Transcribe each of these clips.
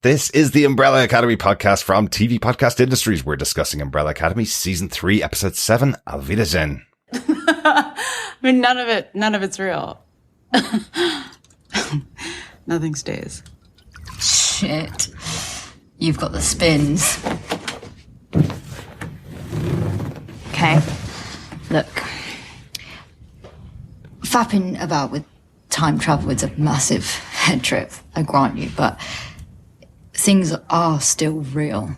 This is the Umbrella Academy podcast from TV Podcast Industries. We're discussing Umbrella Academy Season 3, Episode 7, Auf Wiedersehen. I mean, none of it's real. Nothing stays. Shit. You've got the spins. Okay. Look. Fapping about with time travel is a massive head trip, I grant you, but things are still real.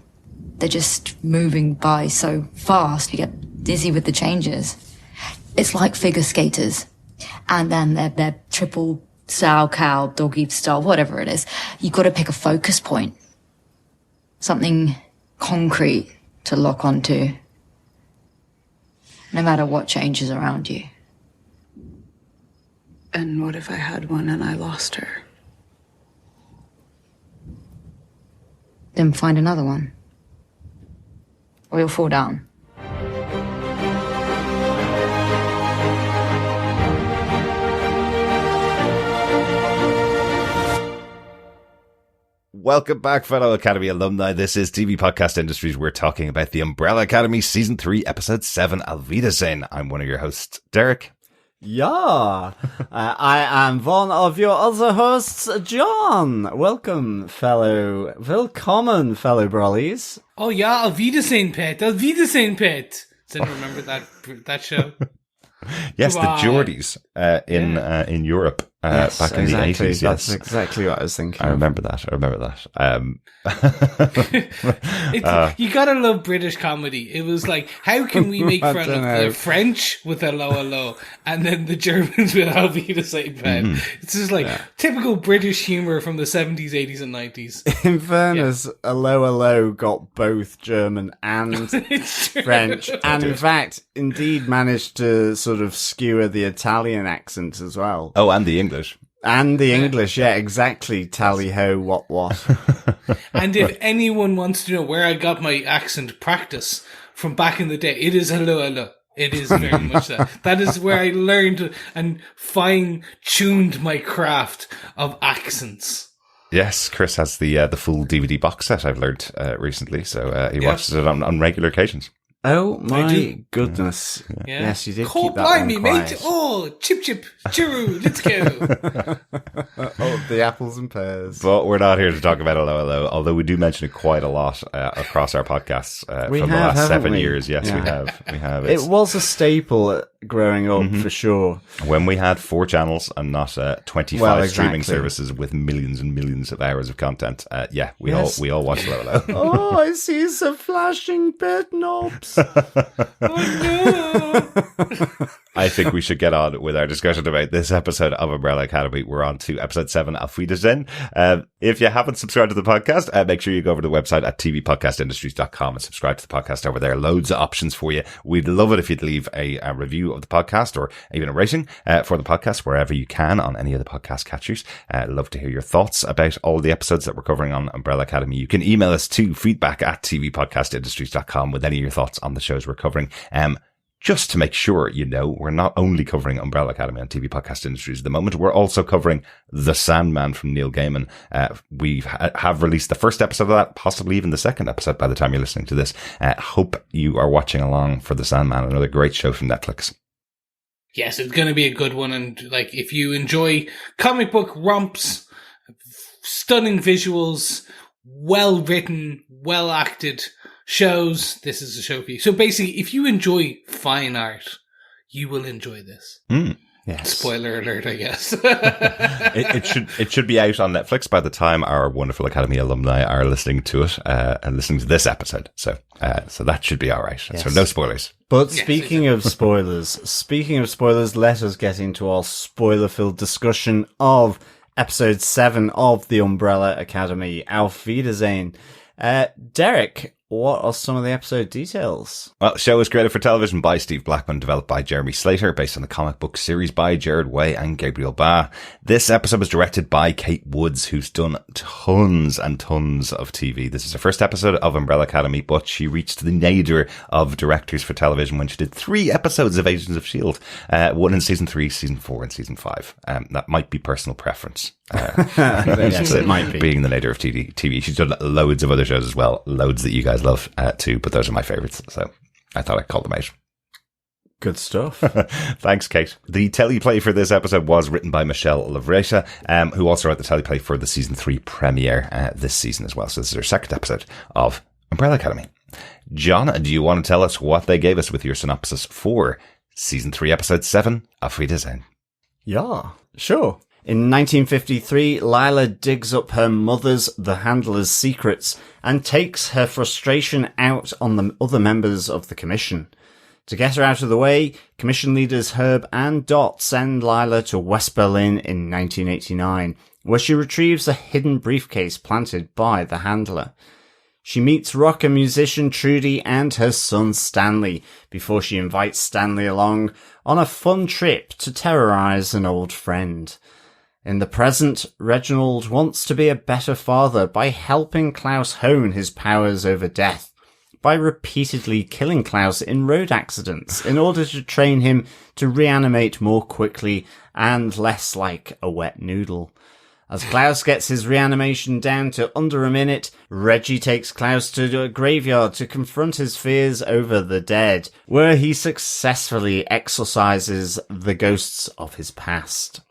They're just moving by so fast, you get dizzy with the changes. It's like figure skaters. And then they're triple sow cow, doggy style, whatever it is. You've got to pick a focus point. Something concrete to lock onto. No matter what changes around you. And what if I had one and I lost her? Then find another one. Or you'll fall down. Welcome back, fellow Academy alumni. This is TV Podcast Industries. We're talking about the Umbrella Academy Season 3, Episode 7, Auf Wiedersehen. I'm one of your hosts, Derek. Yeah, I am one of your other hosts, John. Willkommen, fellow brollies. Oh yeah, Auf Wiedersehen, Pet. Auf Wiedersehen, Pet. Does anyone remember that show? Yes, the Geordies in Europe back in the 80s. That's exactly what I was thinking. I remember that. You gotta love British comedy. It was like, how can we make fun of the French with a low, and then the Germans with Auf Wiedersehen, Pet? It's just like typical British humour from the 70s, 80s, and 90s. In fairness, a low got both German and French, and in fact, indeed managed to sort of skewer the Italian accent as well. Oh, and the English. And the English, yeah, exactly. Tally ho, what. And if anyone wants to know where I got my accent practice from back in the day, it is hello. It is very much that. That is where I learned and fine-tuned my craft of accents. Yes, Chris has the full DVD box set, I've learned recently, so he watches it on regular occasions. Oh my goodness. Yeah. Yes, you did keep that blimey, one quiet. mate. Oh, chip, chiroo, let's go. Oh, the apples and pears. But we're not here to talk about hello, although we do mention it quite a lot across our podcasts from the last 7 years. Yes, yeah. we have. It was a staple growing up, for sure. When we had 4 channels and not 25 streaming services with millions and millions of hours of content, we all watched hello. Oh, I see some flashing bed knobs. Oh no. I think we should get on with our discussion about this episode of Umbrella Academy. We're on to episode 7, Auf Wiedersehen. If you haven't subscribed to the podcast, make sure you go over to the website at tvpodcastindustries.com and subscribe to the podcast over there. Loads of options for you. We'd love it if you'd leave a review of the podcast or even a rating for the podcast wherever you can on any of the podcast catchers. Love to hear your thoughts about all the episodes that we're covering on Umbrella Academy. You can email us to feedback at tvpodcastindustries.com with any of your thoughts on the shows we're covering. Just to make sure you know, we're not only covering Umbrella Academy on TV Podcast Industries at the moment, we're also covering The Sandman from Neil Gaiman. We have released the first episode of that, possibly even the second episode by the time you're listening to this. Hope you are watching along for The Sandman, another great show from Netflix. Yes, it's going to be a good one. And like, if you enjoy comic book romps, stunning visuals, well written, well acted shows, this is a show for you. So basically, if you enjoy fine art, you will enjoy this. Yes. Spoiler alert, I guess. it should be out on Netflix by the time our wonderful Academy alumni are listening to it and listening to this episode. So that should be all right. Yes. So no spoilers. But speaking of spoilers, let us get into our spoiler-filled discussion of episode 7 of the Umbrella Academy, Auf Wiedersehen. Derek, what are some of the episode details? Well, the show was created for television by Steve Blackman, developed by Jeremy Slater, based on the comic book series by Gerard Way and Gabriel Ba. This episode was directed by Kate Woods, who's done tons and tons of TV. This is her first episode of Umbrella Academy, but she reached the nadir of directors for television when she did 3 episodes of Agents of S.H.I.E.L.D. One in season 3, season 4, and season 5. That might be personal preference. Yes, it might be. Being the nature of TV. She's done loads of other shows as well. Loads that you guys love too, but those are my favourites. So I thought I'd call them out. Good stuff. Thanks, Kate. The teleplay for this episode was written by Michelle Lovretta, who also wrote the teleplay for the season 3 premiere this season as well. So this is her second episode of Umbrella Academy. John, do you want to tell us what they gave us with your synopsis for season 3, episode 7, Auf Wiedersehen? Yeah, sure. In 1953, Lila digs up her mother's, the Handler's, secrets and takes her frustration out on the other members of the Commission. To get her out of the way, Commission leaders Herb and Dot send Lila to West Berlin in 1989, where she retrieves a hidden briefcase planted by the Handler. She meets rocker musician Trudy and her son Stanley before she invites Stanley along on a fun trip to terrorise an old friend. In the present, Reginald wants to be a better father by helping Klaus hone his powers over death, by repeatedly killing Klaus in road accidents in order to train him to reanimate more quickly and less like a wet noodle. As Klaus gets his reanimation down to under a minute, Reggie takes Klaus to a graveyard to confront his fears over the dead, where he successfully exorcises the ghosts of his past.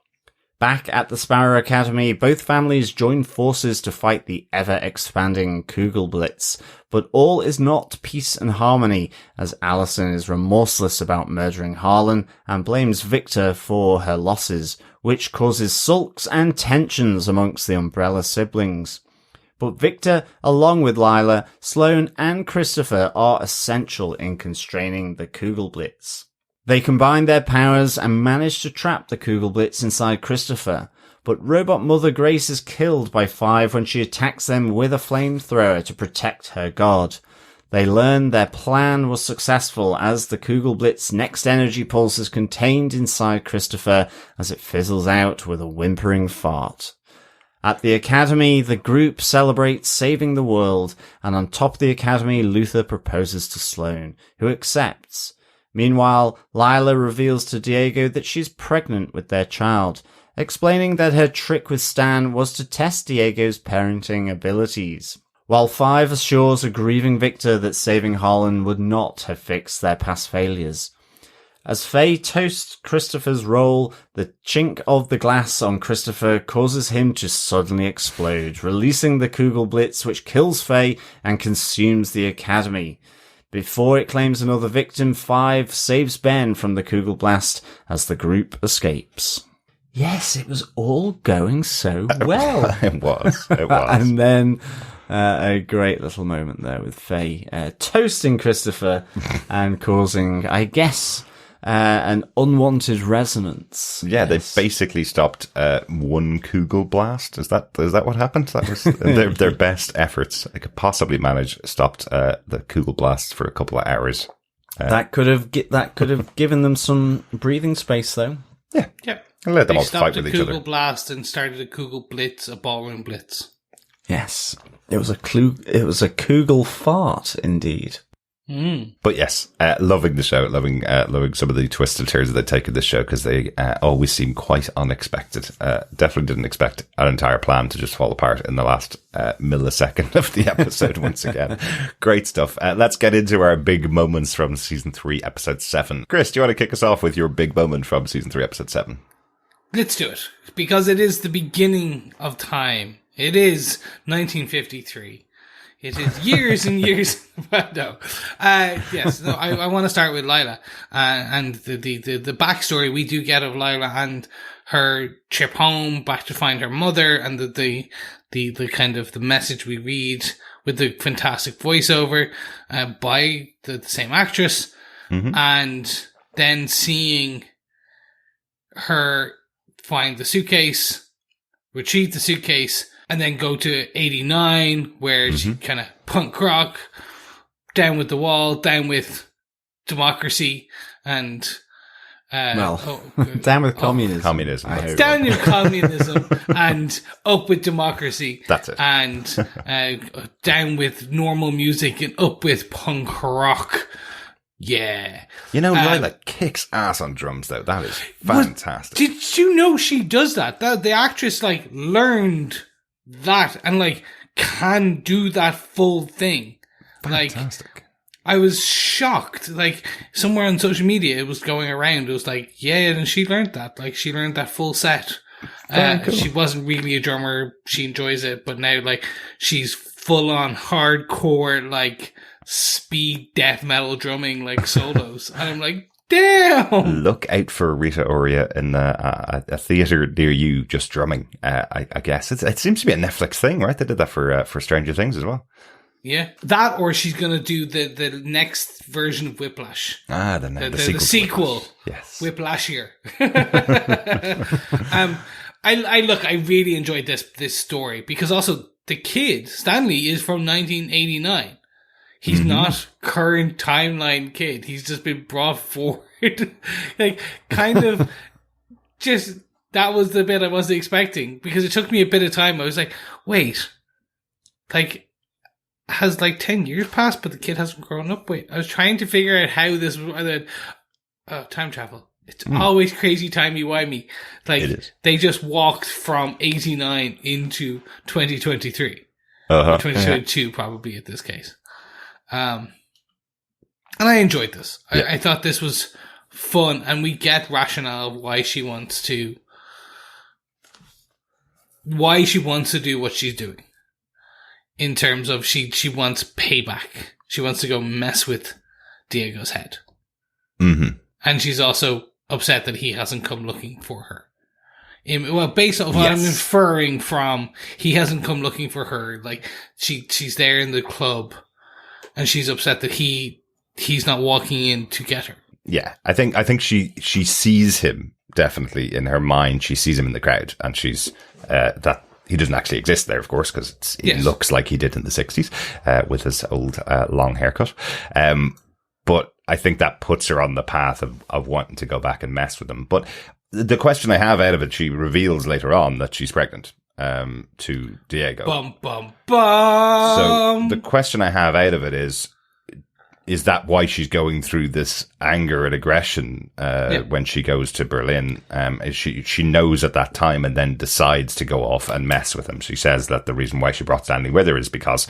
Back at the Sparrow Academy, both families join forces to fight the ever-expanding Kugelblitz, but all is not peace and harmony, as Allison is remorseless about murdering Harlan and blames Victor for her losses, which causes sulks and tensions amongst the Umbrella siblings. But Victor, along with Lila, Sloane and Christopher are essential in constraining the Kugelblitz. They combine their powers and manage to trap the Kugelblitz inside Christopher, but Robot Mother Grace is killed by Five when she attacks them with a flamethrower to protect her god. They learn their plan was successful as the Kugelblitz next energy pulse is contained inside Christopher as it fizzles out with a whimpering fart. At the Academy, the group celebrates saving the world, and on top of the Academy, Luther proposes to Sloane, who accepts. Meanwhile, Lila reveals to Diego that she's pregnant with their child, explaining that her trick with Stan was to test Diego's parenting abilities, while Five assures a grieving Victor that saving Harlan would not have fixed their past failures. As Faye toasts Christopher's role, the chink of the glass on Christopher causes him to suddenly explode, releasing the Kugelblitz which kills Faye and consumes the Academy. Before it claims another victim, Five saves Ben from the Kugelblast as the group escapes. Yes, it was all going so well. It was. And then a great little moment there with Faye toasting Christopher and causing, I guess, an unwanted resonance. Yeah, yes. They basically stopped one Kugelblast. Is that what happened? That was their best efforts. They could possibly manage stopped the Kugelblast for a couple of hours. That could have given them some breathing space, though. Yeah. Yep. And let them all fight with each other. They stopped a Kugelblast and started a Kugelblitz, a ballroom blitz. Yes, it was a Kugel fart, indeed. But yes, loving the show, loving some of the twists and turns that they take in this show, because they always seem quite unexpected. Definitely didn't expect an entire plan to just fall apart in the last millisecond of the episode once again. Great stuff. Let's get into our big moments from season 3, episode 7. Chris, do you want to kick us off with your big moment from season 3, episode 7? Let's do it, because it is the beginning of time. It is 1953. It is years and years. No. Yes. No, I want to start with Lila, and the backstory we do get of Lila and her trip home back to find her mother, and the kind of the message we read with the fantastic voiceover, by the same actress, and then seeing her find the suitcase, retrieve the suitcase, and then go to 89, where she kind of punk rock, down with the wall, down with democracy, and down with communism. Communism. Down with communism and up with democracy. That's it. And down with normal music and up with punk rock. Yeah. You know, Lila kicks ass on drums, though. That is fantastic. Did you know she does that? The actress, like, learned that and, like, can do that full thing. Fantastic. Like, I was shocked. Like, somewhere on social media, it was going around. It was like, yeah, and she learned that. Like, she learned that full set. Cool. She wasn't really a drummer. She enjoys it. But now, like, she's full on hardcore, like, speed death metal drumming, like, solos. And I'm like, damn! Look out for Rita Ora in a theatre near you just drumming, I guess. It seems to be a Netflix thing, right? They did that for Stranger Things as well. Yeah. That, or she's going to do the next version of Whiplash. The sequel. Yes. Whiplashier. I really enjoyed this story because also the kid, Stanley, is from 1989. He's not current timeline kid. He's just been brought forward. Like, kind of just, that was the bit I wasn't expecting because it took me a bit of time. I was like, wait, like, has like 10 years passed, but the kid hasn't grown up? Wait, I was trying to figure out how this was, time travel. It's always crazy timey-wimey. Like, they just walked from 89 into 2023. Or 2022 probably at this case. And I enjoyed this. Yeah. I thought this was fun, and we get rationale of why she wants to do what she's doing. In terms of she wants payback. She wants to go mess with Diego's head. Mm-hmm. And she's also upset that he hasn't come looking for her. Based on what I'm inferring from, he hasn't come looking for her. Like, she's there in the club, and she's upset that he's not walking in to get her. Yeah, I think she sees him, definitely in her mind. She sees him in the crowd, and she's that he doesn't actually exist there, of course, because it looks like he did in the 60s with his old long haircut. But I think that puts her on the path of wanting to go back and mess with him. But the question I have out of it, she reveals later on that she's pregnant to Diego. Bum, bum, bum. So the question I have out of it is that why she's going through this anger and aggression when she goes to Berlin? She knows at that time and then decides to go off and mess with him. She says that the reason why she brought Stanley with her is because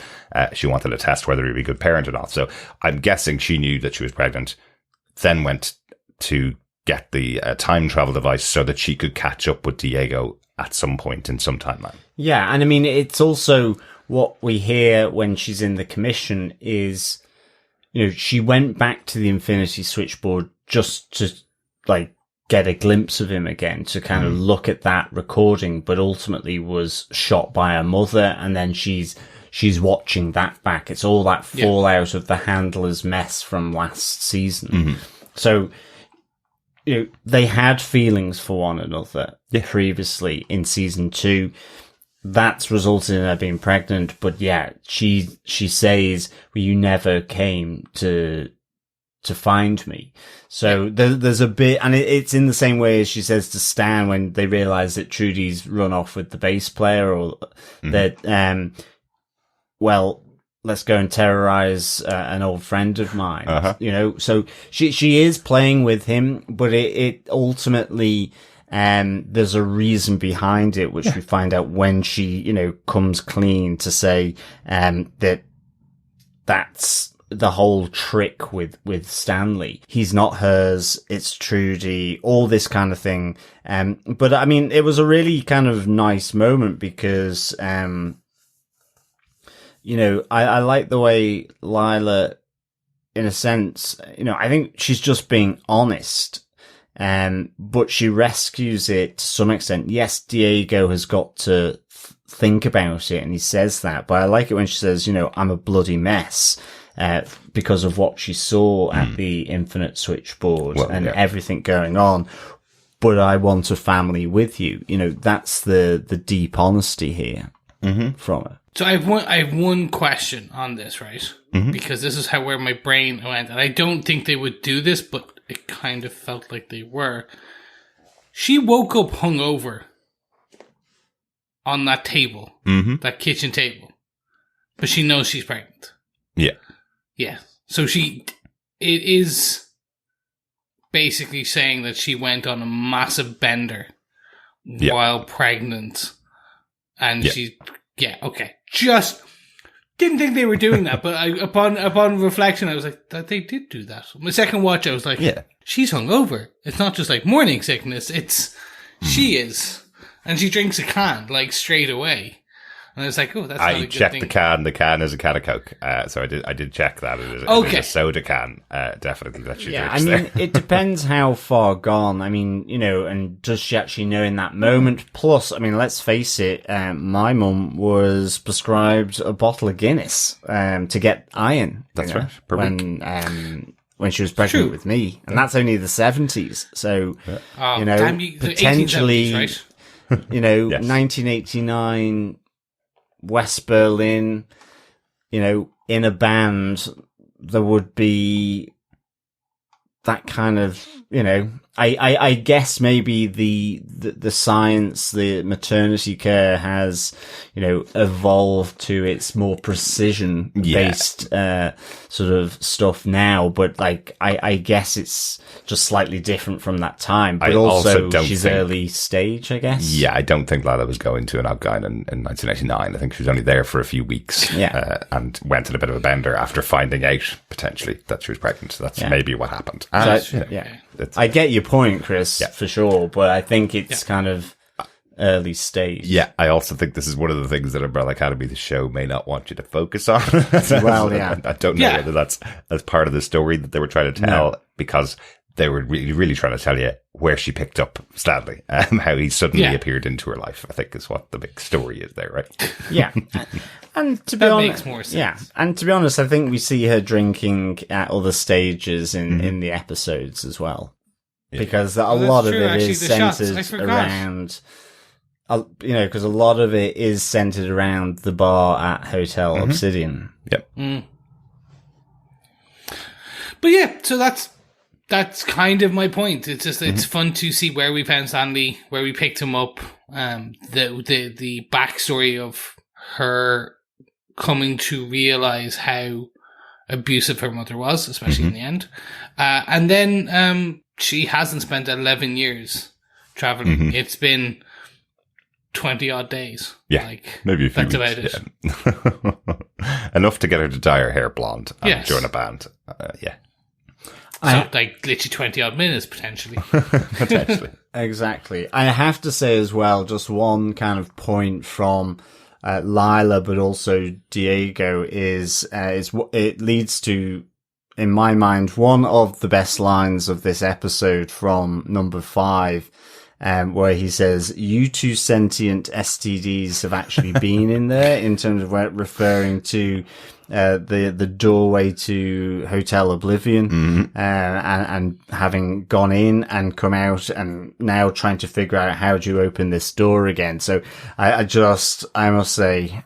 she wanted to test whether he'd be a good parent or not. So I'm guessing she knew that she was pregnant, then went to get the time travel device so that she could catch up with Diego at some point in some timeline. Yeah, and I mean, it's also what we hear when she's in the Commission is, you know, she went back to the Infinity Switchboard just to, like, get a glimpse of him again, to kind of look at that recording, but ultimately was shot by her mother, and then she's watching that back. It's all that fallout of the handler's mess from last season. So, you know, they had feelings for one another previously in season 2. That's resulted in her being pregnant, but she says, well, you never came to find me. So there's a bit, and it's in the same way as she says to Stan when they realize that Trudy's run off with the bass player, or that, well, let's go and terrorize an old friend of mine. You know, so she is playing with him, but it ultimately, there's a reason behind it, which we find out when she, you know, comes clean to say, that's the whole trick with Stanley. He's not hers. It's Trudy, all this kind of thing. But I mean, it was a really kind of nice moment because, you know, I like the way Lila, in a sense, you know, I think she's just being honest. But she rescues it to some extent. Yes, Diego has got to think about it, and he says that, but I like it when she says, you know, I'm a bloody mess, because of what she saw at the Infinite Switchboard everything going on. But I want a family with you. You know, that's the deep honesty here from her. So I have one question on this, right? Because this is where my brain went, and I don't think they would do this, but it kind of felt like they were. She woke up hungover on that table, that kitchen table, but she knows she's pregnant. Yeah. Yeah. So she it is basically saying that she went on a massive bender while pregnant. And just didn't think they were doing that. But upon reflection, I was like, that they did do that. My second watch, I was like, she's hungover. It's not just like morning sickness. It's, she is. And she drinks a can, like, straight away. And it's like, oh, that's not a good checked thing. the can. The can is a can of Coke. So I did check that. It is a soda can, definitely, that she drinks there. It depends how far gone. I mean, and does she actually know in that moment? Plus, I mean, let's face it, my mum was prescribed a bottle of Guinness to get iron. That's right. Per week. When she was pregnant with me. And that's only the 70s. So, potentially, 1870s, right? 1989... West Berlin, in a band, there would be that kind of, I guess maybe the science, the maternity care has, evolved to its more precision based, sort of stuff now. But like, I guess it's just slightly different from that time. But also she's early stage, I guess. Yeah, I don't think Lila was going to an Afghan in 1989. I think she was only there for a few weeks. And went in a bit of a bender after finding out potentially that she was pregnant. So that's maybe what happened. I get your point, Chris, for sure, but I think it's kind of early stage. Yeah, I also think this is one of the things that Umbrella Academy, the show, may not want you to focus on. Well, yeah. I don't know whether that's part of the story that they were trying to tell, because they were really, really trying to tell you where she picked up Stanley, how he suddenly appeared into her life, I think is what the big story is there, right? Yeah. And to be honest, makes more sense. Yeah, and to be honest, I think we see her drinking at other stages in the episodes as well, because a lot of it is centered around, because a lot of it is centered around the bar at Hotel Obsidian. Yep. But yeah, so that's kind of my point. It's just it's fun to see where we found Stanley, where we picked him up, the backstory of her coming to realize how abusive her mother was, especially in the end. And then she hasn't spent 11 years traveling. It's been 20 odd days. Yeah, like, maybe a few that's weeks. about it. Enough to get her to dye her hair blonde and join a band. So, like, literally 20 odd minutes, potentially. Potentially. Exactly. I have to say as well, just one kind of point from Lila, but also Diego is it leads to, in my mind, one of the best lines of this episode from number 5, where he says, "You two sentient STDs have actually been in there," in terms of referring to the doorway to Hotel Oblivion, and having gone in and come out and now trying to figure out how do you open this door again. So I must say,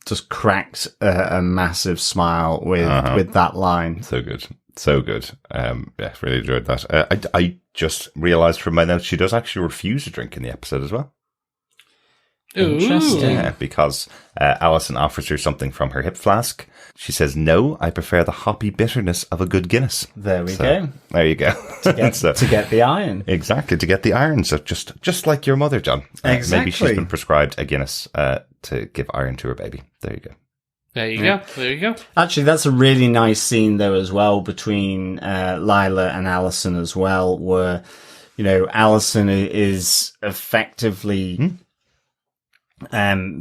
just cracked a massive smile with that line. So good. So good. Yeah, really enjoyed that. I just realised from my notes she does actually refuse a drink in the episode as well. Interesting. Yeah, because Alison offers her something from her hip flask. She says, "No, I prefer the hoppy bitterness of a good Guinness." There we go. There you go. To get the iron. Exactly, to get the iron. So just like your mother, John. Exactly. Maybe she's been prescribed a Guinness to give iron to her baby. There you go. There you go. There you go. Actually, that's a really nice scene though as well between Lila and Alison as well, where Alison is effectively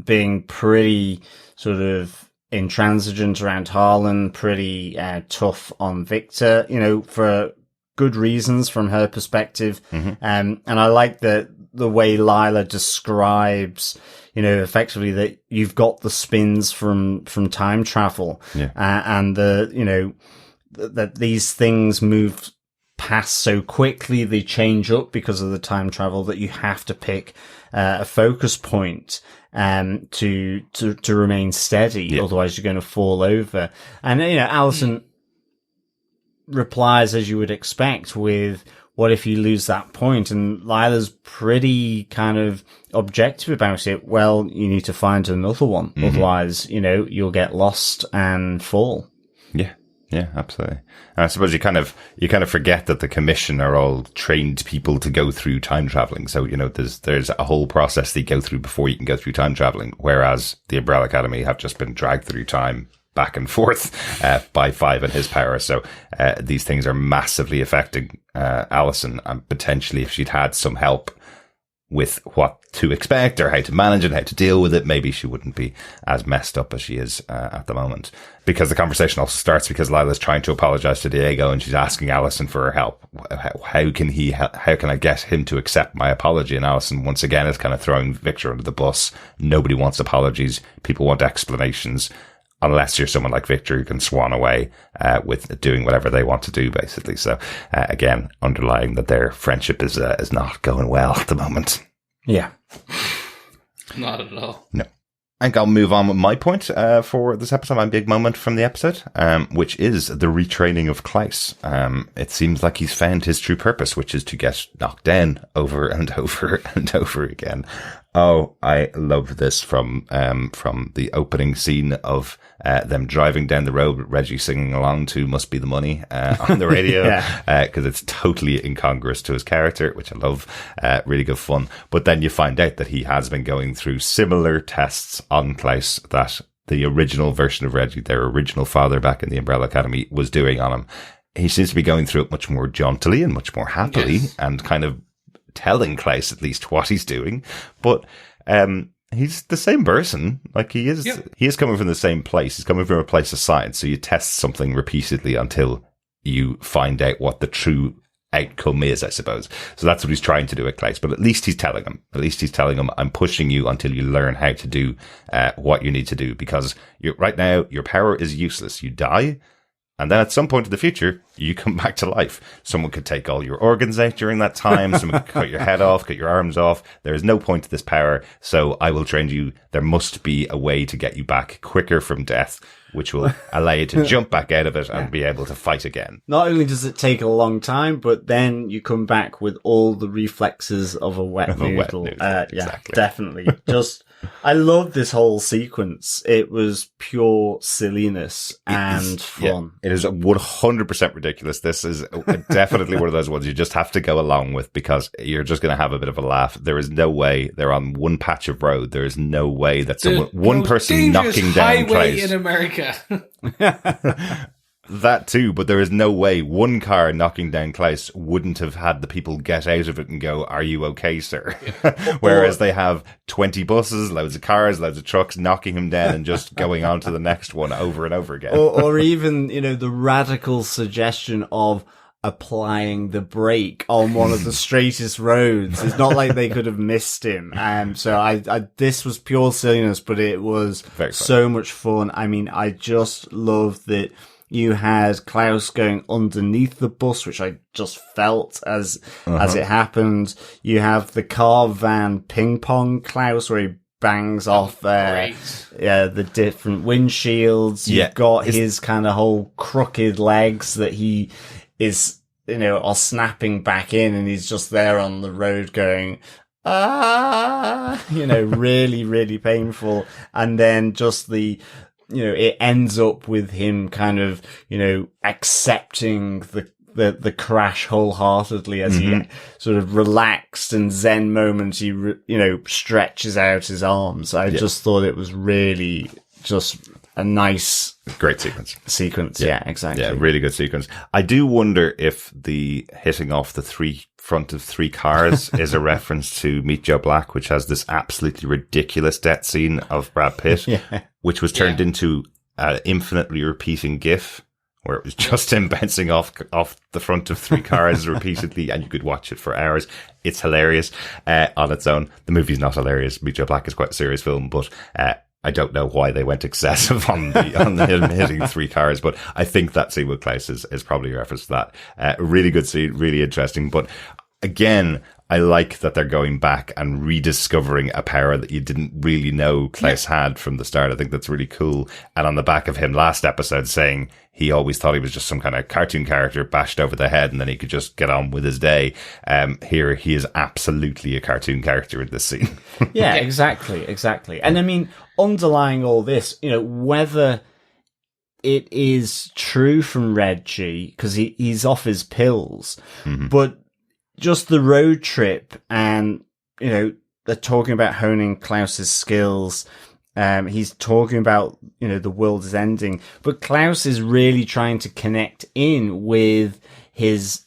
being pretty sort of intransigent around Harlan, pretty tough on Victor, for good reasons from her perspective. And I like the way Lila describes, effectively that you've got the spins from time travel, and that these things move past so quickly, they change up because of the time travel, that you have to pick a focus point to remain steady, otherwise you're going to fall over. And Alison replies, as you would expect, with, "What if you lose that point?" And Lila's pretty kind of objective about it. "Well, you need to find another one, otherwise you'll get lost and fall." Yeah, absolutely. And I suppose you kind of forget that the Commission are all trained people to go through time traveling. So, there's a whole process they go through before you can go through time traveling. Whereas the Umbrella Academy have just been dragged through time back and forth, by Five and his power. So, these things are massively affecting, Allison, and potentially if she'd had some help with what to expect or how to manage it, how to deal with it, maybe she wouldn't be as messed up as she is at the moment. Because the conversation also starts because Lila's trying to apologize to Diego and she's asking Allison for her help. How can I get him to accept my apology? And Allison once again is kind of throwing Victor under the bus. Nobody wants apologies. People want explanations. Unless you're someone like Victor who can swan away with doing whatever they want to do, basically. So, again, underlying that their friendship is not going well at the moment. Yeah. Not at all. No. I think I'll move on with my point for this episode, my big moment from the episode, which is the retraining of Klaus. It seems like he's found his true purpose, which is to get knocked down over and over and over again. Oh, I love this from the opening scene of them driving down the road with Reggie singing along to Must Be the Money on the radio, because it's totally incongruous to his character, which I love. Really good fun. But then you find out that he has been going through similar tests on Klaus that the original version of Reggie, their original father back in the Umbrella Academy, was doing on him. He seems to be going through it much more jauntily and much more happily, and kind of telling Klaus at least what he's doing. But he's the same person. Like he is coming from the same place. He's coming from a place of science. So you test something repeatedly until you find out what the true outcome is, I suppose. So that's what he's trying to do at Klaus. But at least he's telling him. At least he's telling him, I'm pushing you until you learn how to do what you need to do. Because right now, your power is useless. You die. And then at some point in the future, you come back to life. Someone could take all your organs out during that time. Someone could cut your head off, cut your arms off. There is no point to this power. So I will train you. There must be a way to get you back quicker from death, which will allow you to jump back out of it and be able to fight again. Not only does it take a long time, but then you come back with all the reflexes of a wet noodle. Exactly. Yeah, definitely. I love this whole sequence. It was pure silliness and fun. Yeah, it is 100% ridiculous. This is definitely one of those ones you just have to go along with because you're just going to have a bit of a laugh. There is no way they're on one patch of road. There is no way that one person knocking down highway in America. That too, but there is no way one car knocking down Klaus wouldn't have had the people get out of it and go, are you okay, sir? Whereas they have 20 buses, loads of cars, loads of trucks knocking him down and just going on to the next one over and over again. Or even, the radical suggestion of applying the brake on one of the straightest roads. It's not like they could have missed him. So this was pure silliness, but it was so much fun. I mean, I just loved that you had Klaus going underneath the bus, which I just felt as it happened. You have the car van ping pong Klaus where he bangs off the different windshields. You've got his kind of whole crooked legs that he is, are snapping back in, and he's just there on the road going, really, really painful. And then just it ends up with him kind of, accepting the crash wholeheartedly as he sort of relaxed and zen moment. He, stretches out his arms. I just thought it was really just a nice, great sequence. Yeah, exactly. Yeah, really good sequence. I do wonder if the hitting off the front of three cars is a reference to Meet Joe Black, which has this absolutely ridiculous death scene of Brad Pitt, which was turned into an infinitely repeating GIF, where it was just him bouncing off the front of three cars repeatedly, and you could watch it for hours. It's hilarious on its own. The movie's not hilarious. Meet Joe Black is quite a serious film, but I don't know why they went excessive on him hitting three cars, but I think that scene with Klaus is probably a reference to that. Really good scene, really interesting. But again, I like that they're going back and rediscovering a power that you didn't really know Klaus had from the start. I think that's really cool. And on the back of him last episode saying he always thought he was just some kind of cartoon character bashed over the head and then he could just get on with his day. Here he is absolutely a cartoon character in this scene. Yeah, exactly. And I mean, underlying all this, whether it is true from Reggie, because he's off his pills, but just the road trip and, you know, they're talking about honing Klaus's skills. He's talking about, you know, the world is ending, but Klaus is really trying to connect in with his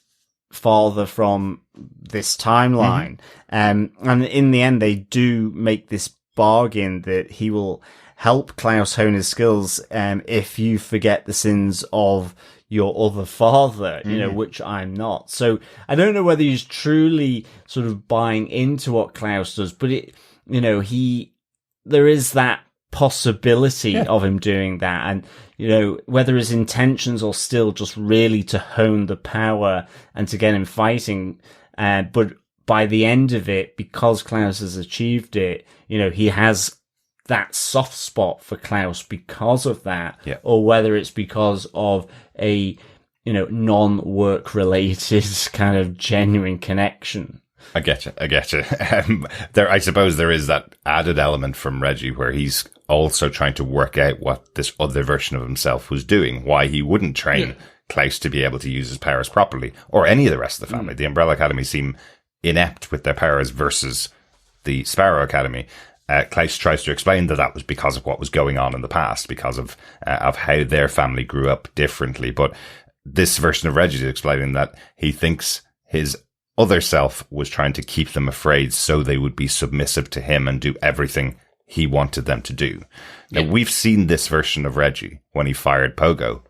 father from this timeline. And in the end, they do make this bargain that he will help Klaus hone his skills if you forget the sins of your other father, you know, which I'm not. So I don't know whether he's truly sort of buying into what Klaus does, but it, you know, there is that possibility of him doing that. And, you know, whether his intentions are still just really to hone the power and to get him fighting. But by the end of it, because Klaus has achieved it, you know, he has that soft spot for Klaus because of that, or whether it's because of a, you know, non-work related kind of genuine connection. I get you. I suppose there is that added element from Reggie where he's also trying to work out what this other version of himself was doing, why he wouldn't train Klaus to be able to use his powers properly, or any of the rest of the family. The Umbrella Academy seem inept with their powers versus the Sparrow Academy. Klaus tries to explain that was because of what was going on in the past, because of how their family grew up differently. But this version of Reggie is explaining that he thinks his other self was trying to keep them afraid so they would be submissive to him and do everything he wanted them to do. Now, we've seen this version of Reggie when he fired Pogo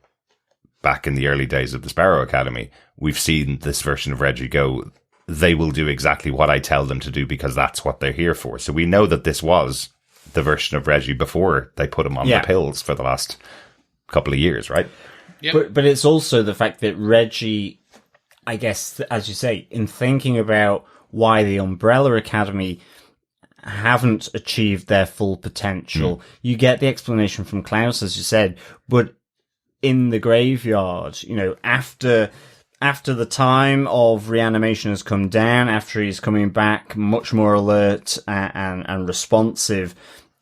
back in the early days of the Sparrow Academy. We've seen this version of Reggie go, they will do exactly what I tell them to do because that's what they're here for. So we know that this was the version of Reggie before they put him on the pills for the last couple of years, right? Yep. But it's also the fact that Reggie, I guess, as you say, in thinking about why the Umbrella Academy haven't achieved their full potential, you get the explanation from Klaus, as you said, but in the graveyard, you know, after the time of reanimation has come down, after he's coming back much more alert and responsive,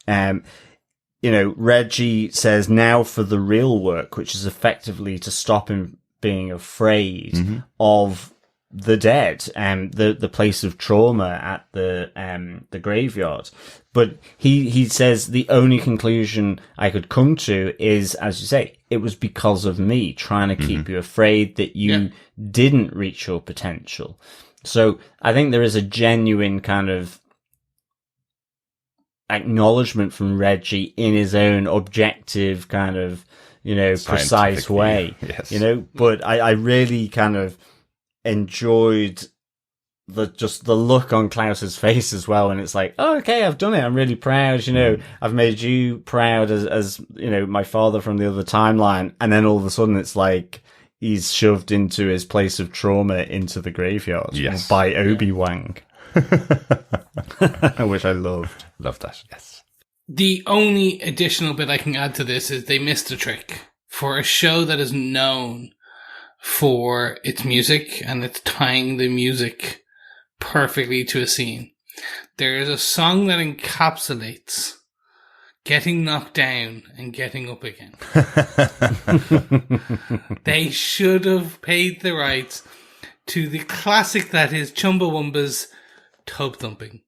you know, Reggie says now for the real work, which is effectively to stop him being afraid of the dead and the place of trauma at the graveyard. But he says the only conclusion I could come to is, as you say, it was because of me trying to keep you afraid that you didn't reach your potential. So I think there is a genuine kind of acknowledgement from Reggie in his own objective kind of, you know, precise way, you know, but I really kind of enjoyed the look on Klaus's face as well. And it's like, oh, okay, I've done it. I'm really proud. You know, I've made you proud as, you know, my father from the other timeline. And then all of a sudden it's like he's shoved into his place of trauma into the graveyard by Obi-Wan. Which I loved. Love that. Yes. The only additional bit I can add to this is they missed a trick. For a show that is known for its music and it's tying the music perfectly to a scene, there is a song that encapsulates getting knocked down and getting up again. They should have paid the rights to the classic that is Chumbawamba's Tub Thumping.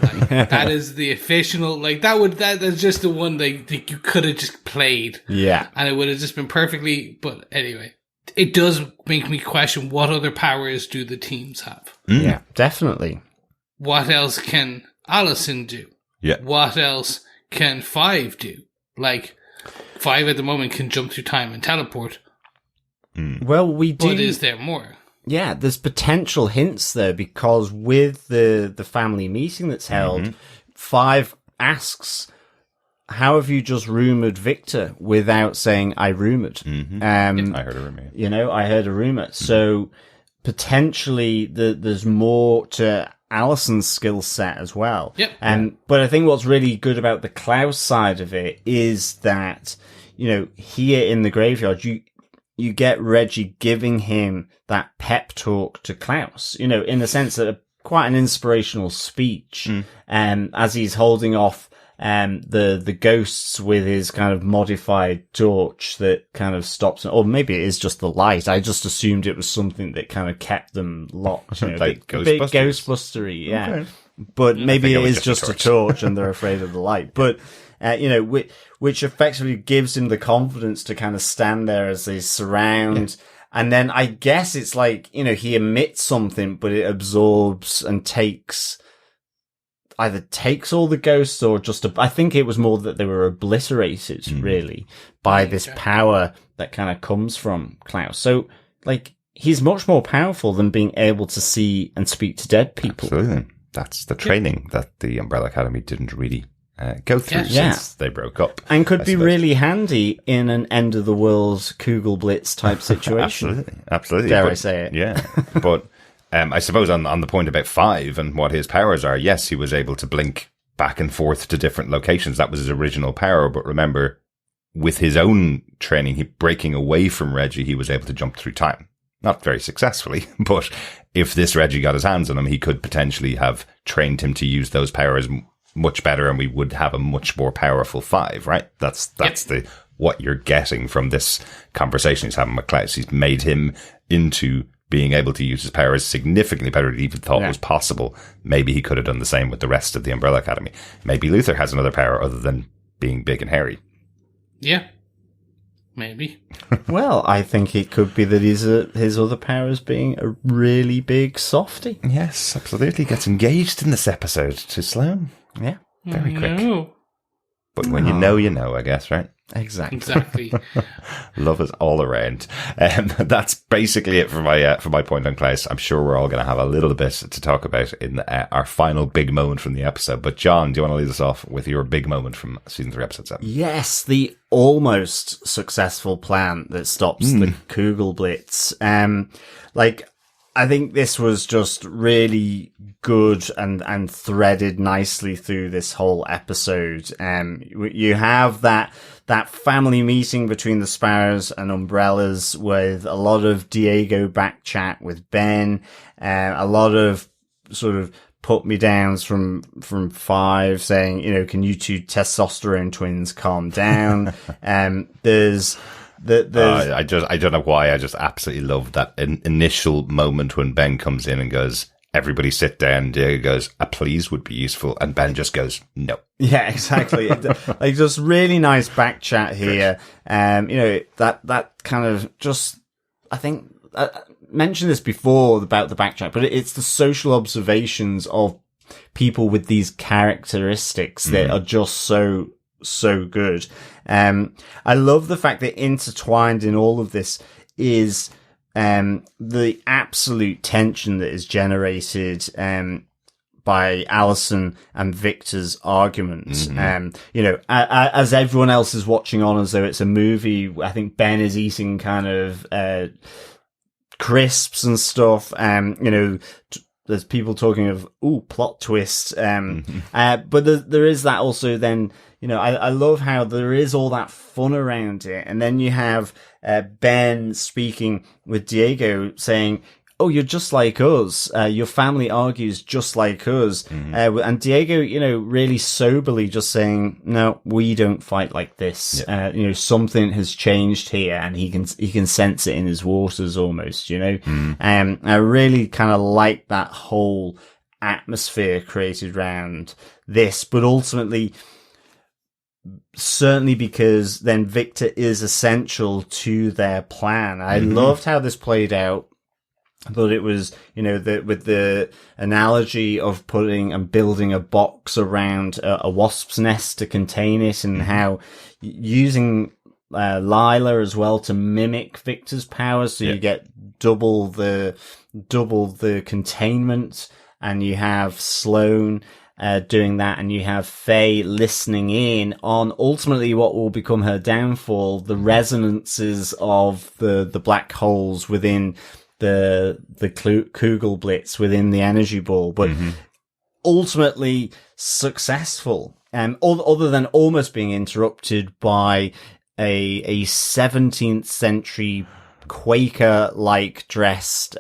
Like, that is the official, like that's just the one that you could have just played. Yeah. And it would have just been perfectly, but anyway. It does make me question what other powers do the teams have. Yeah, definitely. What else can Allison do? Yeah. What else can Five do? Like, Five at the moment can jump through time and teleport. Well, we do. But is there more? Yeah, there's potential hints there because with the family meeting that's held, Five asks, how have you just rumoured Victor without saying I rumoured? I heard a rumour. You know, I heard a rumour. So potentially there's more to Allison's skill set as well. Yep. But I think what's really good about the Klaus side of it is that, you know, here in the graveyard, you get Reggie giving him that pep talk to Klaus, you know, in the sense that quite an inspirational speech, as he's holding off the ghosts with his kind of modified torch that kind of stops, or maybe it is just the light. I just assumed it was something that kind of kept them locked. You know, Like a bit Ghostbustery, yeah. Okay. But maybe it is just a torch and they're afraid of the light. But, you know, which effectively gives him the confidence to kind of stand there as they surround. Yeah. And then I guess it's like, you know, he emits something, but it absorbs and either takes all the ghosts or just, I think it was more that they were obliterated, really, by this power that kind of comes from Klaus. So, like, he's much more powerful than being able to see and speak to dead people. Absolutely. That's the training that the Umbrella Academy didn't really go through since they broke up. And could be really handy in an end of the world Kugelblitz type situation. Absolutely. Dare I say it? Yeah. But I suppose on the point about 5 and what his powers are, yes, he was able to blink back and forth to different locations. That was his original power. But remember, with his own training, breaking away from Reggie, he was able to jump through time. Not very successfully, but if this Reggie got his hands on him, he could potentially have trained him to use those powers much better, and we would have a much more powerful 5, right? That's what you're getting from this conversation he's having with Klaus. He's made him into being able to use his powers significantly better than he even thought was possible. Maybe he could have done the same with the rest of the Umbrella Academy. Maybe Luther has another power other than being big and hairy. Yeah. Maybe. Well, I think it could be that his other power is being a really big softie. Yes, absolutely. Gets engaged in this episode to Sloane. Yeah, very quick. But when you know, I guess, right? Exactly. Love is all around. That's basically it for my point on Klaus. I'm sure we're all going to have a little bit to talk about in our final big moment from the episode. But John, do you want to lead us off with your big moment from season 3, episode 7? Yes, the almost successful plan that stops the Kugelblitz. I think this was just really good and threaded nicely through this whole episode. You have that family meeting between the Sparrows and Umbrellas with a lot of Diego back chat with Ben, a lot of sort of put me downs from 5 saying, you know, can you two testosterone twins calm down? I don't know why. I just absolutely love that initial moment when Ben comes in and goes, everybody sit down. Diego goes, a please would be useful. And Ben just goes, no. Yeah, exactly. Like, just really nice back chat here. You know, that kind of just, I think, I mentioned this before about the back chat, but it's the social observations of people with these characteristics that are just so good. I love the fact that intertwined in all of this is the absolute tension that is generated by Alison and Victor's arguments. You know, as everyone else is watching on as though it's a movie, I think Ben is eating kind of crisps and stuff. You know, there's people talking of, plot twist. But there is that also then, you know, I love how there is all that fun around it. And then you have Ben speaking with Diego saying, oh, you're just like us. Your family argues just like us. And Diego, you know, really soberly just saying, no, we don't fight like this. You know, something has changed here, and he can sense it in his waters almost, you know. I really kind of like that whole atmosphere created around this, but ultimately, certainly because then Victor is essential to their plan. I loved how this played out. I thought it was, you know, with the analogy of putting and building a box around a wasp's nest to contain it, and how using Lila as well to mimic Victor's powers, so you get double the containment, and you have Sloane doing that, and you have Faye listening in on ultimately what will become her downfall, the resonances of the black holes within the Kugelblitz within the energy ball, but ultimately successful. Other than almost being interrupted by a 17th century Quaker-like dressed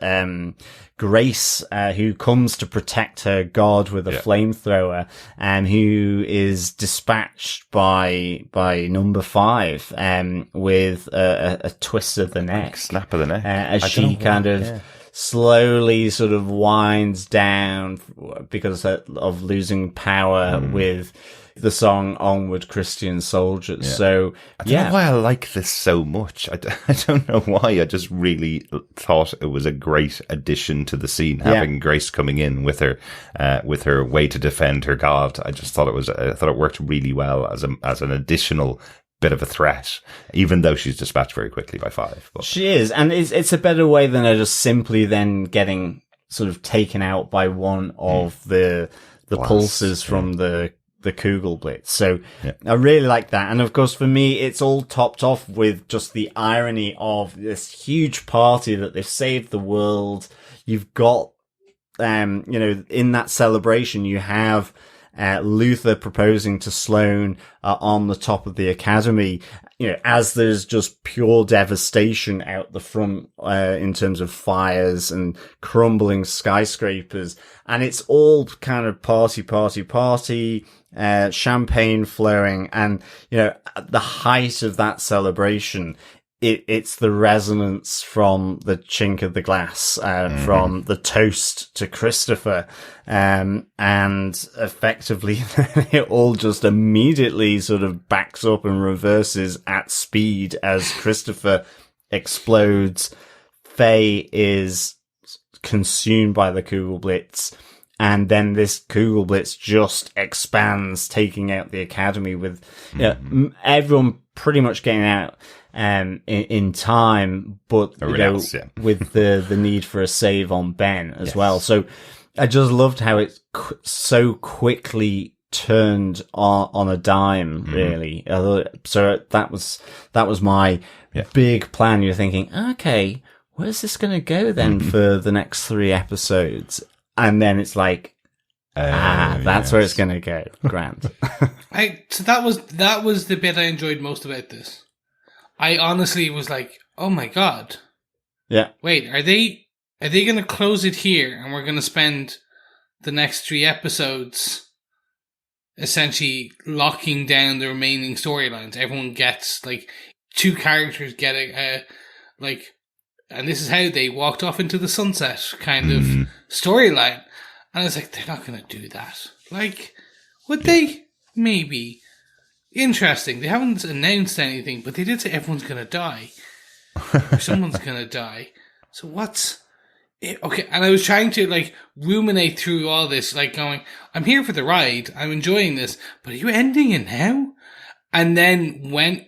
Grace, who comes to protect her god with a flamethrower, and who is dispatched by number 5 with a twist of the neck, snap of the neck, as she kind of slowly sort of winds down because of losing power with the song Onward Christian Soldiers. So I don't know why I like this so much. I don't know why. I just really thought it was a great addition to the scene, having Grace coming in with her way to defend her god. I just thought it worked really well as an additional bit of a threat, even though she's dispatched very quickly by 5. But. She is, and it's a better way than her just simply then getting sort of taken out by one of the pulses from the Kugelblitz. So I really like that. And of course, for me, it's all topped off with just the irony of this huge party that they've saved the world. You've got, in that celebration, you have Luther proposing to Sloane on the top of the academy, as there's just pure devastation out the front in terms of fires and crumbling skyscrapers. And it's all kind of party, champagne flowing. And, at the height of that celebration, it's the resonance from the chink of the glass, from the toast to Christopher. And effectively it all just immediately sort of backs up and reverses at speed as Christopher explodes. Faye is consumed by the Kugelblitz. And then this Kugelblitz just expands, taking out the academy with everyone pretty much getting out in time, but with the need for a save on Ben as well. So I just loved how it so quickly turned on a dime, really. So that was my big plan. You're thinking, okay, where's this going to go then for the next 3 episodes? And then it's like, that's where it's going to go. Grand. So that was the bit I enjoyed most about this. I honestly was like, oh my God. Yeah. Wait, are they going to close it here and we're going to spend the next 3 episodes essentially locking down the remaining storylines? Everyone gets, 2 characters get and this is how they walked off into the sunset kind of storyline. And I was like, they're not going to do that. Would they? Maybe. Interesting. They haven't announced anything, but they did say everyone's going to die. Or someone's going to die. So what's it? Okay. And I was trying to ruminate through all this, going, I'm here for the ride. I'm enjoying this, but are you ending it now? And then when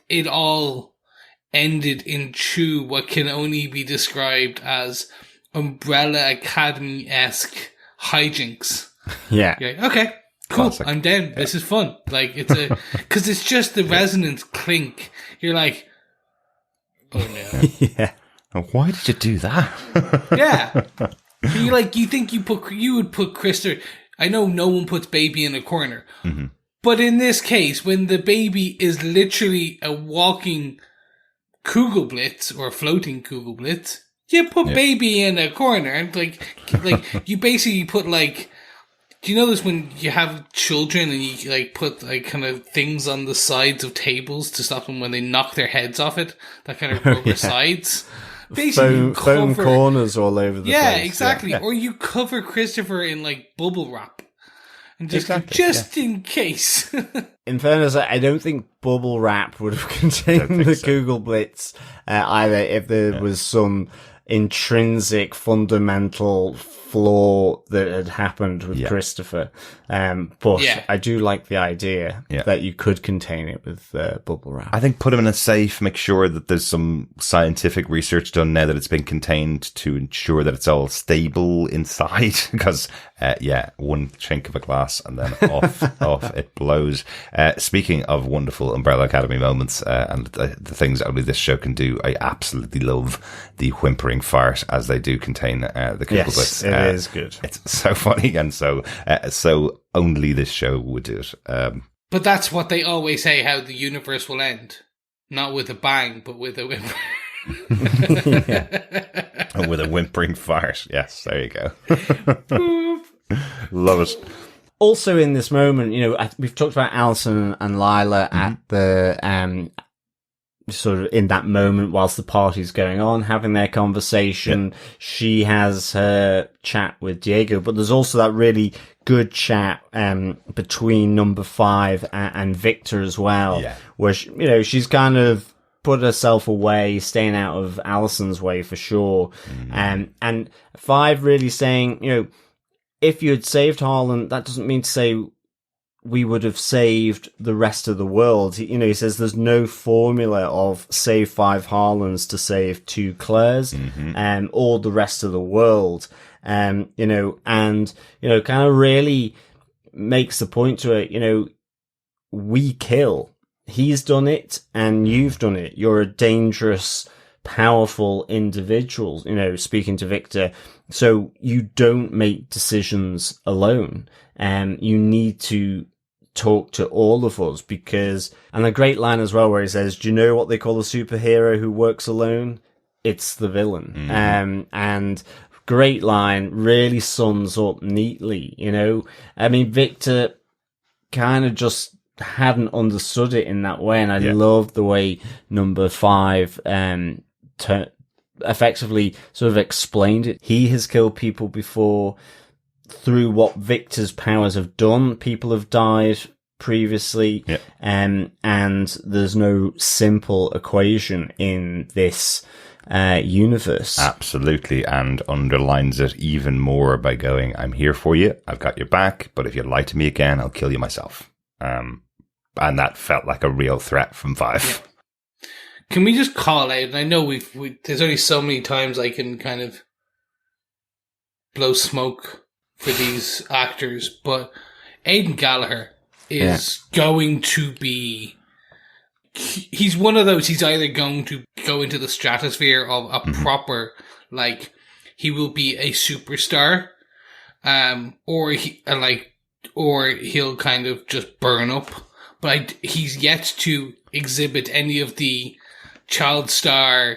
it all ended in true, what can only be described as Umbrella Academy-esque hijinks. Yeah. You're like, okay, cool. Classic. I'm down. This is fun. Cause it's just the resonance clink. You're like, oh no. Yeah. Why did you do that? Yeah. You think you would put Christopher. I know no one puts baby in a corner, but in this case, when the baby is literally a walking Kugelblitz or a floating Kugelblitz, you put baby in a corner and you basically put do you know this when you have children and you put kind of things on the sides of tables to stop them when they knock their heads off it? That kind of rubber sides. Basically foam corners all over the place. Yeah, exactly. Yeah. Or you cover Christopher in bubble wrap. And just in case. In fairness, I don't think bubble wrap would have contained the Kugelblitz either if there was some intrinsic fundamental flaw that had happened with Christopher. But I do like the idea that you could contain it with bubble wrap. I think put him in a safe, make sure that there's some scientific research done now that it's been contained to ensure that it's all stable inside. Because, one chink of a glass and then off it blows. Speaking of wonderful Umbrella Academy moments and the things only this show can do, I absolutely love the whimpering fart as they do contain the Kugelblitz. Yes, it is good. It's so funny and so only this show would do it. But that's what they always say, how the universe will end. Not with a bang, but with a whimper. With a whimpering fart. Yes, there you go. Love it. Also in this moment, you know, we've talked about Alison and Lila at the, sort of in that moment whilst the party's going on, having their conversation. Yep. She has her chat with Diego, but there's also that really good chat, between number 5 and Victor as well, where, you know, she's kind of put herself away, staying out of Alison's way for sure. And 5 really saying, you know, if you had saved Harlan, that doesn't mean to say we would have saved the rest of the world. You know, he says there's no formula of save 5 Harlans to save 2 Claires, or the rest of the world. You know, and, you know, kind of really makes the point to it, you know, we kill. He's done it and you've done it. You're a dangerous, powerful individual, you know, speaking to Victor. So you don't make decisions alone. You need to talk to all of us because, and a great line as well where he says, do you know what they call a superhero who works alone? It's the villain. And great line, really sums up neatly, you know. I mean, Victor kind of just hadn't understood it in that way, and I loved the way number 5 effectively sort of explained it. He has killed people before through what Victor's powers have done. People have died previously, and there's no simple equation in this universe. Absolutely, and underlines it even more by going, I'm here for you, I've got your back, but if you lie to me again, I'll kill you myself. And that felt like a real threat from 5. Can we just call out, and I know there's only so many times I can kind of blow smoke for these actors, but Aidan Gallagher is going to be, he's one of those, he's either going to go into the stratosphere of a proper, like, he will be a superstar, or he'll kind of just burn up. But he's yet to exhibit any of the child star,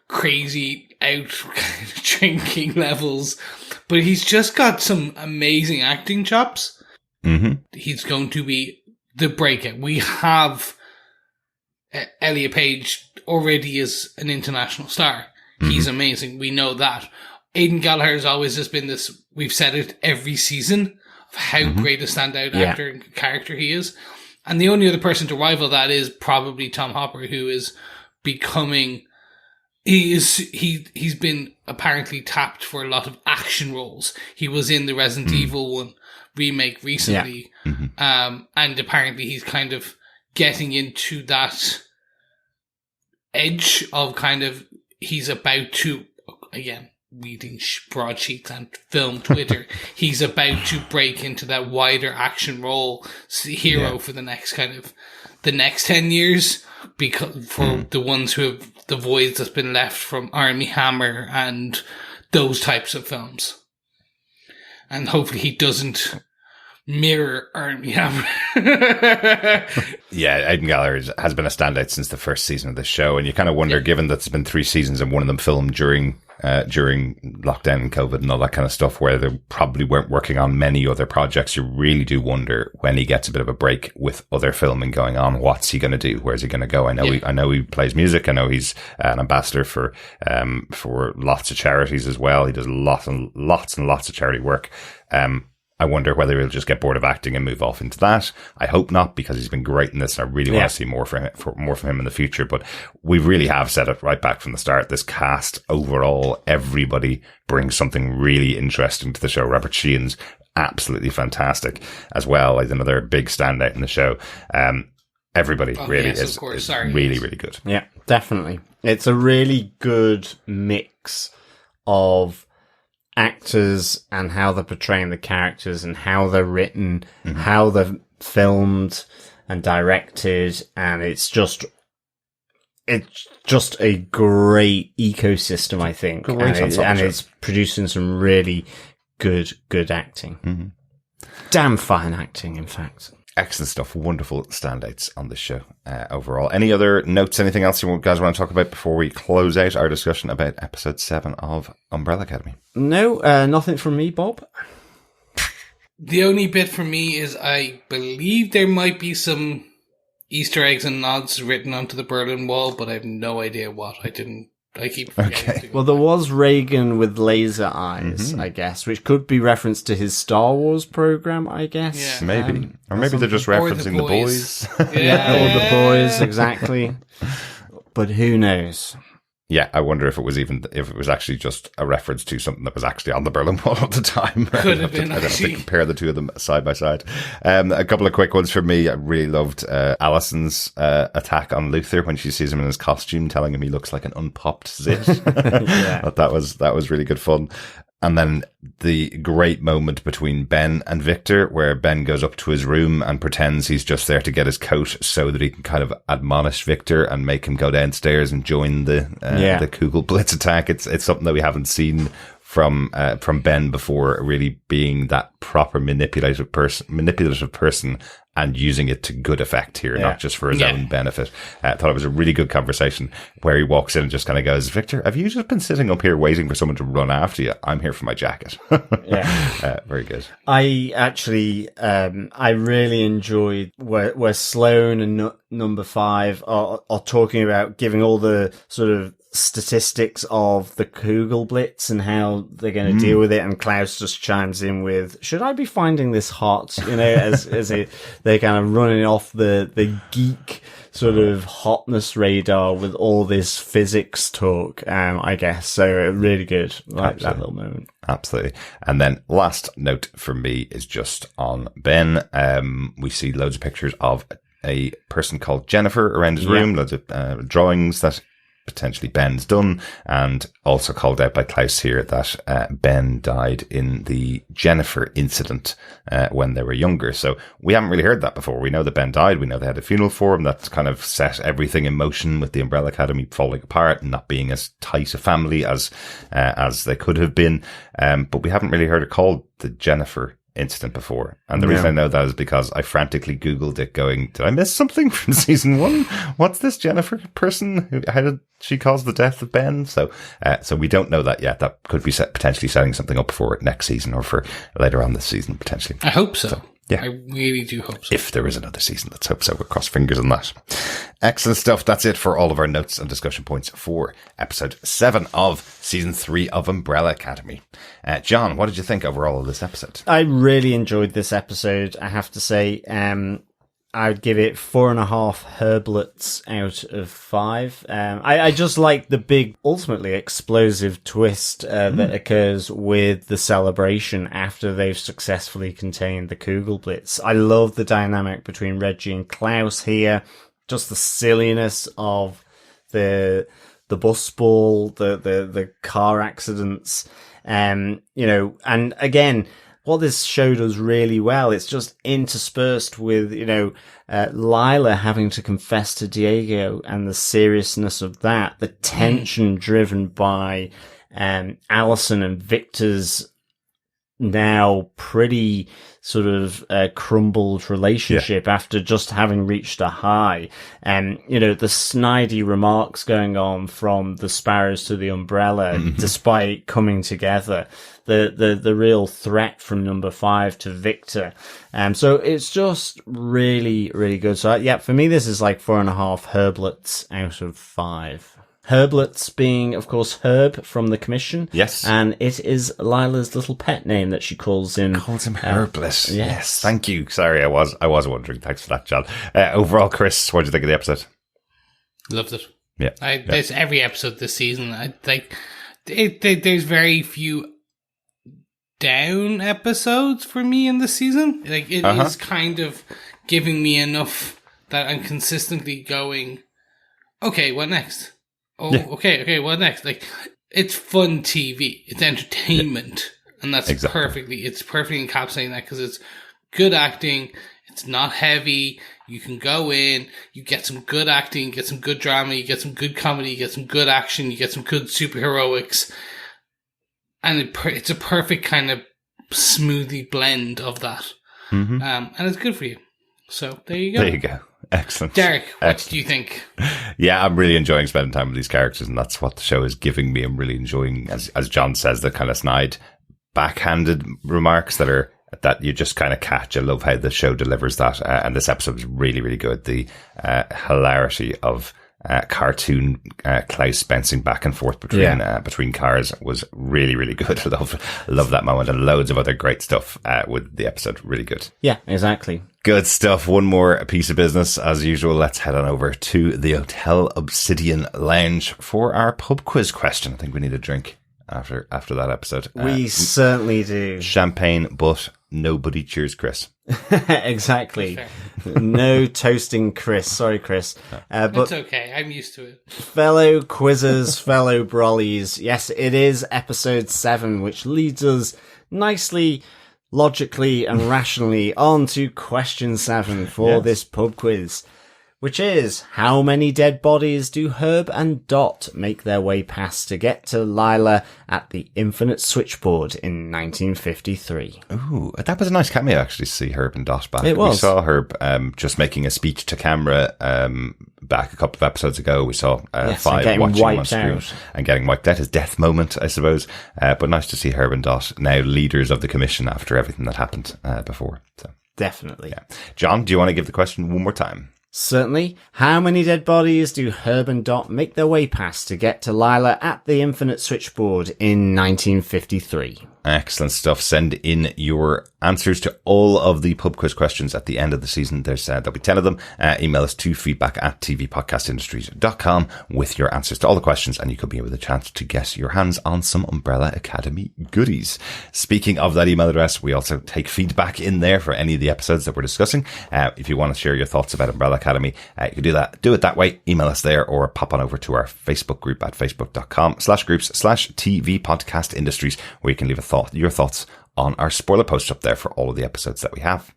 crazy out kind of drinking levels. But he's just got some amazing acting chops. He's going to be the breakout. We have Elliot Page already is an international star. He's amazing. We know that. Aidan Gallagher has always just been this, we've said it every season, of how great a standout actor and character he is. And the only other person to rival that is probably Tom Hopper, who is becoming, he's been apparently tapped for a lot of action roles. He was in the Resident Evil 1 remake recently. And apparently he's kind of getting into that edge of kind of, he's about to, again, reading broadsheets and film Twitter, he's about to break into that wider action role hero for the next kind of, the next 10 years, because for the ones who have the voids that's been left from Armie Hammer and those types of films. And hopefully he doesn't mirror Armie Hammer. Aidan Gallagher has been a standout since the first season of the show, and you kind of wonder, given that it's been 3 seasons and one of them filmed during lockdown and COVID and all that kind of stuff, where they probably weren't working on many other projects, you really do wonder when he gets a bit of a break with other filming going on, what's he going to do? Where's he going to go? I know he plays music. I know he's an ambassador for lots of charities as well. He does lots and lots of charity work. I wonder whether he'll just get bored of acting and move off into that. I hope not, because he's been great in this, and I really want to see more from him in the future. But we really have said it right back from the start. This cast overall, everybody brings something really interesting to the show. Robert Sheehan's absolutely fantastic as well. Like another big standout in the show. Everybody is really, really good. Yeah, definitely. It's a really good mix of actors and how they're portraying the characters and how they're written, how they're filmed and directed, and it's just a great ecosystem, I think, and it's producing some really good acting. Damn fine acting, in fact. Excellent stuff. Wonderful standouts on this show overall. Any other notes, anything else you guys want to talk about before we close out our discussion about episode 7 of Umbrella Academy? No, nothing from me, Bob. The only bit for me is I believe there might be some Easter eggs and nods written onto the Berlin Wall, but I have no idea what. I keep forgetting. Okay. Well, there was Reagan with laser eyes, I guess, which could be reference to his Star Wars program, I guess. Yeah. Maybe. Or maybe they're just referencing the boys. Or the boys, exactly. But who knows? Yeah, I wonder if it was actually just a reference to something that was actually on the Berlin Wall at the time. Could have been, I'd have to actually. compare the two of them side by side. A couple of quick ones for me. I really loved Alison's attack on Luther when she sees him in his costume, telling him he looks like an unpopped zit. Yeah. That was really good fun. And then the great moment between Ben and Victor, where Ben goes up to his room and pretends he's just there to get his coat so that he can kind of admonish Victor and make him go downstairs and join the Kugel Blitz attack. It's something that we haven't seen from Ben before, really being that proper manipulative person and using it to good effect here, not just for his own benefit. I thought it was a really good conversation where he walks in and just kind of goes, Victor, have you just been sitting up here waiting for someone to run after you? I'm here for my jacket. Very good. I actually, I really enjoyed where Sloane and number 5 are talking about giving all the sort of statistics of the Kugel Blitz and how they're going to deal with it, and Klaus just chimes in with, should I be finding this hot? You know, as they're kind of running off the geek sort of hotness radar with all this physics talk, I guess. So really good. Like that little moment. Absolutely. And then last note for me is just on Ben. We see loads of pictures of a person called Jennifer around his room, loads of drawings that potentially Ben's done, and also called out by Klaus here that Ben died in the Jennifer incident when they were younger. So we haven't really heard that before. We know that Ben died. We know they had a funeral for him. That's kind of set everything in motion with the Umbrella Academy falling apart and not being as tight a family as they could have been. But we haven't really heard it called the Jennifer incident before. And the reason I know that is because I frantically Googled it going, did I miss something from season 1? What's this Jennifer person? How did she cause the death of Ben? So we don't know that yet. That could be potentially setting something up for next season or for later on this season, potentially. I hope so. Yeah. I really do hope so. If there is another season, let's hope so. We'll cross fingers on that. Excellent stuff. That's it for all of our notes and discussion points for episode 7 of season 3 of Umbrella Academy. John, what did you think overall of this episode? I really enjoyed this episode, I have to say. I would give it 4.5 herblets out of 5. I just like the big, ultimately explosive twist that occurs with the celebration after they've successfully contained the Kugel Blitz. I love the dynamic between Reggie and Klaus here. Just the silliness of the bus ball, the car accidents, you know, and again, what this show does really well, it's just interspersed with, you know, Lila having to confess to Diego and the seriousness of that, the tension driven by Alison and Victor's now pretty sort of crumbled relationship after just having reached a high. And, you know, the snidey remarks going on from the Sparrows to the Umbrella, despite coming together. The real threat from number 5 to Victor. So it's just really, really good. So yeah, for me, this is like 4.5 herblets out of 5. Herblets being, of course, Herb from the Commission. Yes. And it is Lila's little pet name that she calls him. Calls him Herblet. Yes. Thank you. Sorry, I was wondering. Thanks for that, John. Overall, Chris, what did you think of the episode? Loved it. Yeah. There's every episode this season. I think there's very few down episodes for me in this season. Like it is kind of giving me enough that I'm consistently going, okay, what next? Okay, what next? Like, it's fun TV. It's entertainment. And that's it's perfectly encapsulating that because it's good acting. It's not heavy. You can go in, you get some good acting, get some good drama, you get some good comedy, you get some good action, you get some good superheroics. And it's a perfect kind of smoothie blend of that. And it's good for you. So there you go. There you go. Excellent. Derek, what do you think? Yeah, I'm really enjoying spending time with these characters, and that's what the show is giving me. I'm really enjoying, as John says, the kind of snide, backhanded remarks that you just kind of catch. I love how the show delivers that, and this episode was really, really good. The hilarity of cartoon Klaus bouncing back and forth between cars was really, really good. I love that moment, and loads of other great stuff with the episode. Really good. Yeah, exactly. Good stuff. One more piece of business as usual. Let's head on over to the Hotel Obsidian Lounge for our pub quiz question. I think we need a drink after that episode. We certainly do. Champagne, but nobody cheers Chris. Exactly. No toasting Chris. Sorry, Chris. But it's okay. I'm used to it. Fellow quizzers, fellow brollies. Yes, it is episode 7, which leads us nicely, logically and rationally on to question 7 for this pub quiz, which is, how many dead bodies do Herb and Dot make their way past to get to Lila at the Infinite Switchboard in 1953? Ooh, that was a nice cameo actually to see Herb and Dot back. It was. We saw Herb just making a speech to camera back a couple of episodes ago. We saw Five watching him on screen and getting wiped out. His death moment, I suppose. But nice to see Herb and Dot now leaders of the Commission after everything that happened before. So Definitely. yeah. John, do you want to give the question one more time? Certainly. How many dead bodies do Herb and Dot make their way past to get to Lila at the Infinite Switchboard in 1953? Excellent stuff. Send in your answers to all of the pub quiz questions at the end of the season. There'll be 10 of them. Email us to feedback@tvpodcastindustries.com with your answers to all the questions, and you could be with a chance to get your hands on some Umbrella Academy goodies. Speaking of that email address, we also take feedback in there for any of the episodes that we're discussing. If you want to share your thoughts about Umbrella Academy, you can do it that way. Email us there, or pop on over to our Facebook group at facebook.com/groups/tvpodcastindustries, where you can leave your thoughts on our spoiler post up there for all of the episodes that we have.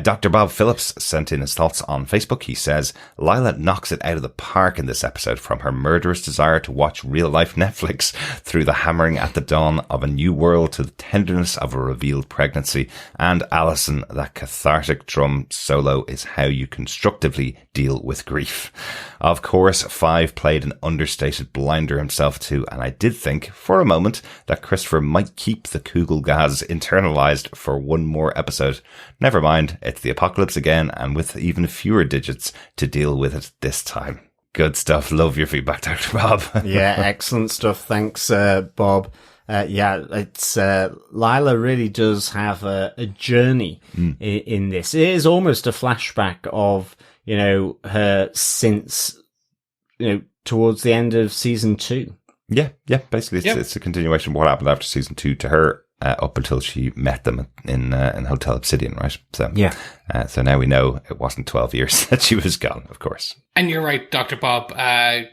Dr. Bob Phillips sent in his thoughts on Facebook. He says, Lila knocks it out of the park in this episode, from her murderous desire to watch real-life Netflix, through the hammering at the dawn of a new world, to the tenderness of a revealed pregnancy. And Alison, that cathartic drum solo is how you constructively deal with grief. Of course, Five played an understated blinder himself too, and I did think, for a moment, that Christopher might keep the Kugelgas internalized for one more episode. Never mind, it's the apocalypse again, and with even fewer digits to deal with it this time. Good stuff. Love your feedback, Dr. Bob. Yeah, excellent stuff. Thanks, Bob. It's Lila really does have a journey in this. It is almost a flashback of, her since, towards the end of season 2. Yeah. Basically, it's a continuation of what happened after season 2 to her. Up until she met them in Hotel Obsidian, right? So yeah. So now we know it wasn't 12 years that she was gone, of course. And you're right, Dr. Bob.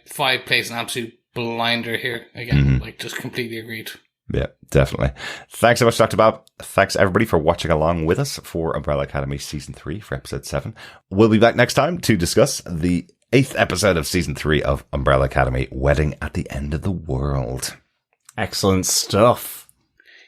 Five plays an absolute blinder here again. Just completely agreed. Yeah, definitely. Thanks so much, Dr. Bob. Thanks everybody for watching along with us for Umbrella Academy season 3 for episode 7. We'll be back next time to discuss the 8th episode of season 3 of Umbrella Academy, Wedding at the End of the World. Excellent stuff.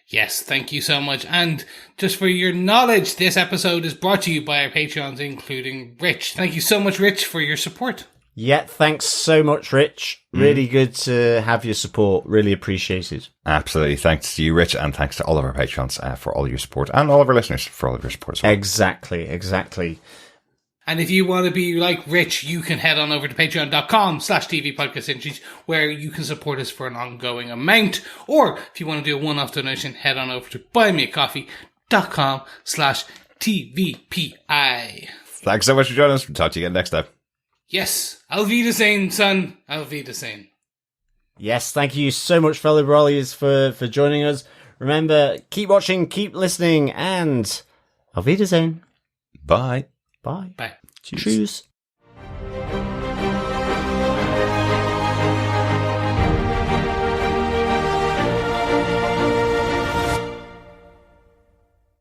Yes, thank you so much. And just for your knowledge, this episode is brought to you by our Patreons, including Rich. Thank you so much, Rich, for your support. Yeah, thanks so much, Rich. Really good to have your support. Really appreciate it. Absolutely. Thanks to you, Rich, and thanks to all of our Patreons for all your support, and all of our listeners for all of your support as well. Exactly. And if you want to be like Rich, you can head on over to patreon.com/tvpodcastindustries, where you can support us for an ongoing amount. Or if you want to do a one-off donation, head on over to buymeacoffee.com/tvpi. Thanks so much for joining us. We'll talk to you again next time. Yes. Auf Wiedersehen, son. Auf Wiedersehen. Yes, thank you so much, fellow Brollies, for joining us. Remember, keep watching, keep listening, and Auf Wiedersehen. Bye. Bye. Bye. Tschüss.